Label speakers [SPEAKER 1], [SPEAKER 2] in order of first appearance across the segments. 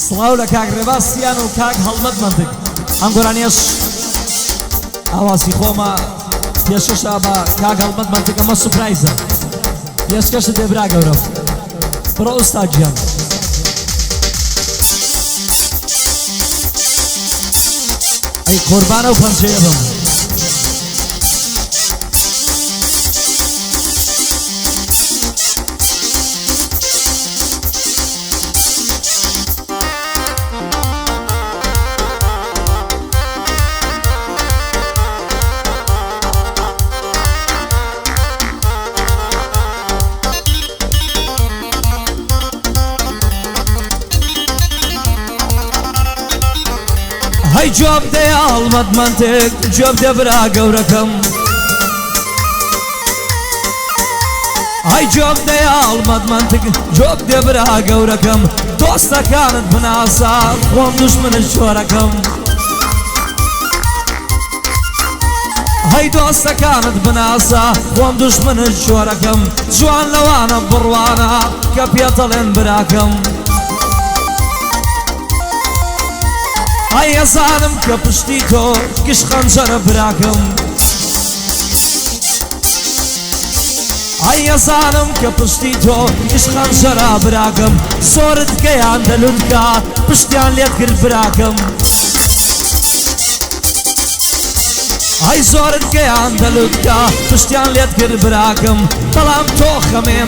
[SPEAKER 1] سڵاو لە کاک ڕێباسیان و کاک هەڵمەت منتگ ئەم گۆرانیەش ئاواسی خۆمە پێشکەشە بە کاک هەڵمەت منتگ ئەمە سوپرایزە پێشکەشت دێ برا گەورە بڕۆ ئوستاد گیان ئەی قوربانە و پەنجەیە بم هەی جواب دێ هەڵمەت منتگ جواب دێ برا گەورەکەم هەی جواب دێ هەڵمەت منتگ جواب دێ برا گەورەکەم دۆستەکانت بناسا خۆم دوژمنت چۆرەکەم هەی دۆستەکانت بناسا خۆم دوژمنت چۆرەکەم جوان لەوانە بڕوانە کە پێتەڵێن براکەم هەی ئەزانم کە پشتی تۆ گشت خەنجەرە براکەم هەی ئەزانم کە پشتی تۆ گشت خەنجەرە براکەم زۆرت گەیان دەلوونکە پشتیان لێت کرد براکەم هەی زۆرت گەیان دەلوونکە پشتیان لێت کرد براکەم بەڵام تۆ خەمێ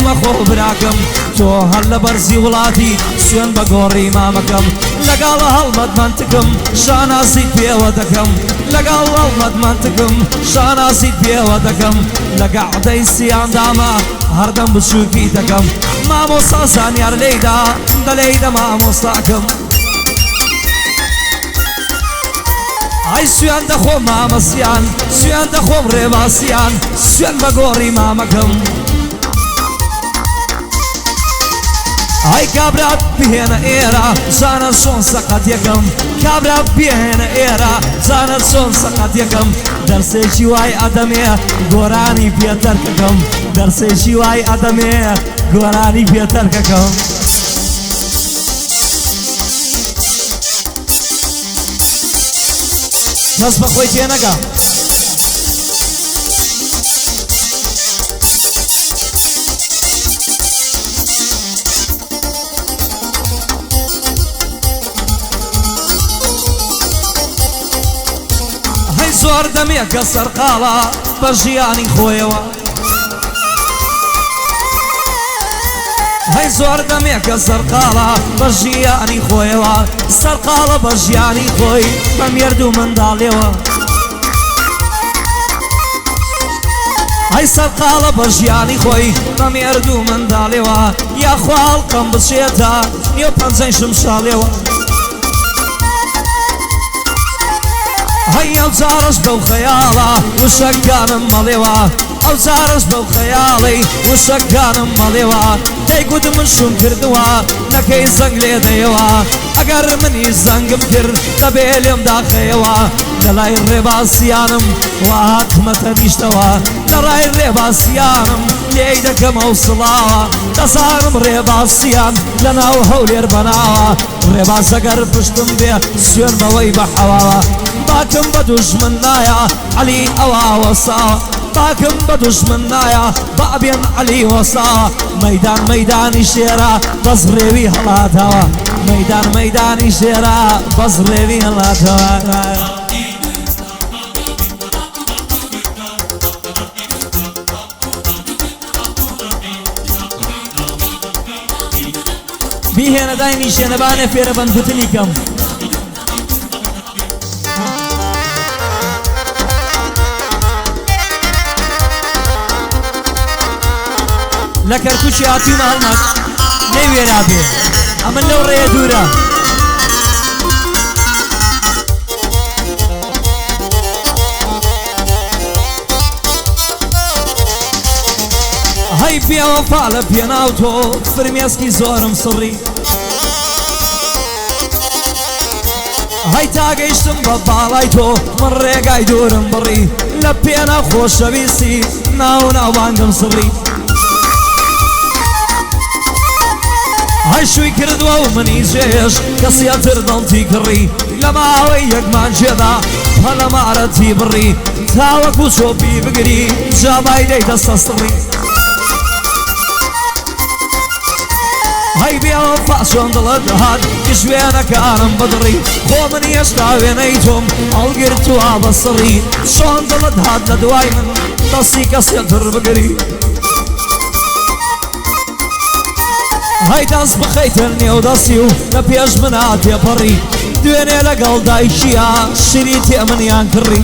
[SPEAKER 1] مەخۆ براکەم تۆ هەر لە بەرزی وڵاتی سوێن بە گۆڕی مامەکەم لەگەڵ هەڵمەت منتگم شانازیت پێوە دەکەم لەگەڵ هەڵمەت منتگم شانازیت پێوە دەکەم لە گەعدەی سیاندامە هەردەم بچووکی دەکەم مامۆستا زانیار لێیدا دەلێیدە مامۆستاکەم ئەی سوێن دەخۆم مامەسیان سوێن دەخۆم ڕێباسیان سوێن بە گۆڕی مامەکەم ئەی کابرات بهێنە ئێرە زانە چۆن سەقەت یەکەم کابرات بهێنە ئێرە زانە چۆن سەقەت یەکەم دەرسێکی وای ئەدەمێ گۆرانی پێتەرکەکەم دەرسێکی وای ئەدەمێ گۆرانی پێتەرکەکەم دەست بە خۆی تێنەگە زۆر دەمێکە سەرقاڵە بە ژیانی خۆیەوە هەی زۆر دەمێکە سەرقاڵە بە ژیانی خۆیەوە سەرقاڵە بە ژیانی خۆی بە مێرد و منداڵێەوە هەی سەرقاڵە بە ژیانی خۆی بە مێرد و منداڵێەوە یاخوا هەڵقەم بچێتە نێو پەنجەی شمشاڵێەوە هەی ئەو جارش بەو خەیاڵە وشەکانم مەڵێوە ئەو جارش بەو خەیاڵی وشەکانم مەڵێوە دەیگوت من شوم کردووە نەکەی زەنگ لێ دەیەوە ئەگەر منی زەنگم کرد دەبێ لێم داخەیەوە لەلای ڕێباسیانم وا هاتمەتە نیشتەوە لەڕای ڕێباسیانم لێی دەکەم ئەو سڵاوە دەزانم ڕێباسیان لەناو هەولێر بەناوە ڕێباس ئەگەر پشتم بێ سوێن بەوەی بەحەواوە باکم بە دوژمن نایە عەلی ئەوە وەساوە باکم بە دوژمن نایە بابێن عەلی وەساوە مەیدان مەیدانی شێرە بەس ڕێوی هەڵاتەوە مەیدان مەیدانی شێرە بەس ڕێوی هەڵاتەوە بیهێنە داینی شێنەبانە فێرە بەندگوتنی کەم لە کەرکووچی هاتوومە هەڵمەت نەیوێرا بێ ئەمە لەو ڕێیە دوورە هەی پێوەفا لە پێناو تۆ فرمێسکی زۆرم سڕی هەی تاگەیشتم بە باڵای تۆ من ڕێگای دوورم بڕی لە پێناو خۆشەویستی ناو ناوبانگم سڕی هاي شوي كردوا ومني جيش كسياتر دلتي كري لما ويك ما جدا هلا ما عرتي بري تاوك وشوبي بقري جاباي دي تستسري هاي بيا وفاشون دلت هاد كشوينا كارم بدري خو من يشتاوي نيتم القرتو عبصري شون دلت هاد لدواي من تصي كسياتر بقري هاي داس بخيترني وداسيو نبيش مناتي بري دويني لقل دايشيا شريتي من يانكري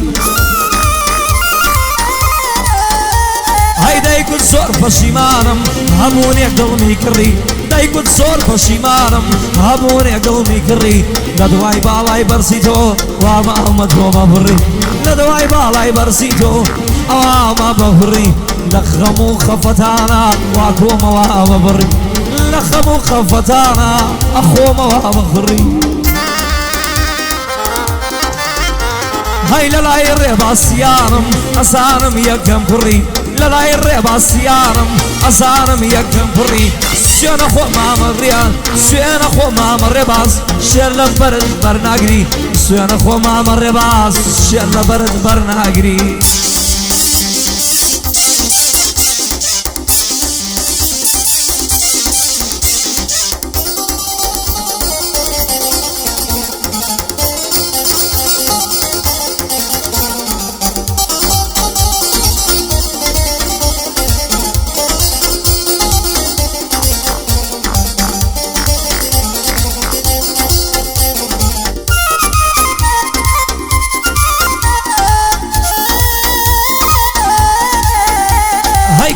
[SPEAKER 1] هاي دايكو زور بشيمانم هموني قلمي كري دايكو زور بشيمانم هموني قلمي كري ندواي بالاي برسيتو واما امدو ببري ندواي بالاي برسيتو واما ببري لخمو خفتانا واكوما واما بري لخمو خفتانا اخوما واما بري هاي للاي الربا سيانم اسانم يكم بري للاي الربا سيانم اسانم يكم بري سيانا خو ماما ريال سيانا خو ماما رباس شيرنا برد برناغري سيانا خو ماما رباس شيرنا برد برناغري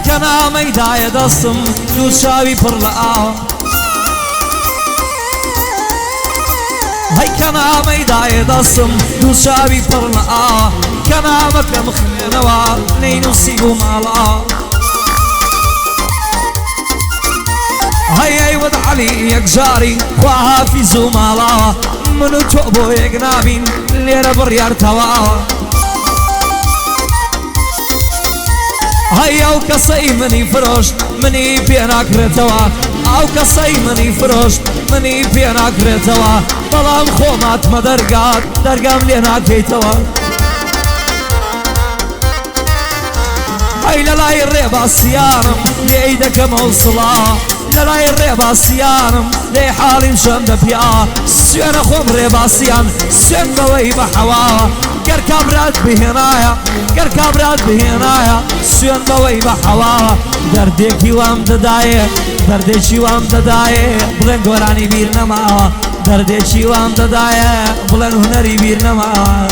[SPEAKER 1] كنا ميدايا دستم دو شاوي پر لآوا هاي كنا ميدايا دستم دو شاوي پر لآوا كنا مكرم خمينوا نينو سيبو مالا هاي ود علي يكجاري خواها في زو مالا منو توبو يقنابين ليرا بريار تواوا هاي او كسي مني فروش مني بينا كرتوا او كسي مني فروش مني بينا كرتوا بلام خومات مدرقات درقام لينا كيتوا هاي للاي الريبا سيانم ليدك موصلا للاي الريبا سيانم لي حالي مشان دبيا سيانا خوم ريبا سيان سيان بوي بحوا كركابرات بهنايا كركابرات بهنايا سيان بوي بحوا درديكي وام ددايه درديشي وام ددايه بلن قراني بيرنا معا درديشي وام ددايه بلن هنري بيرنا معا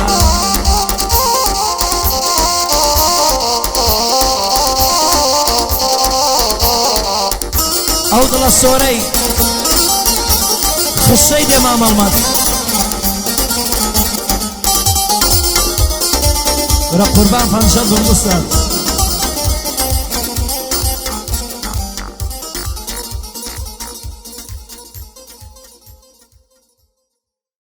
[SPEAKER 1] أوضل السوري خشيد يا ماما المات رب قربان فانشاد بالمستاد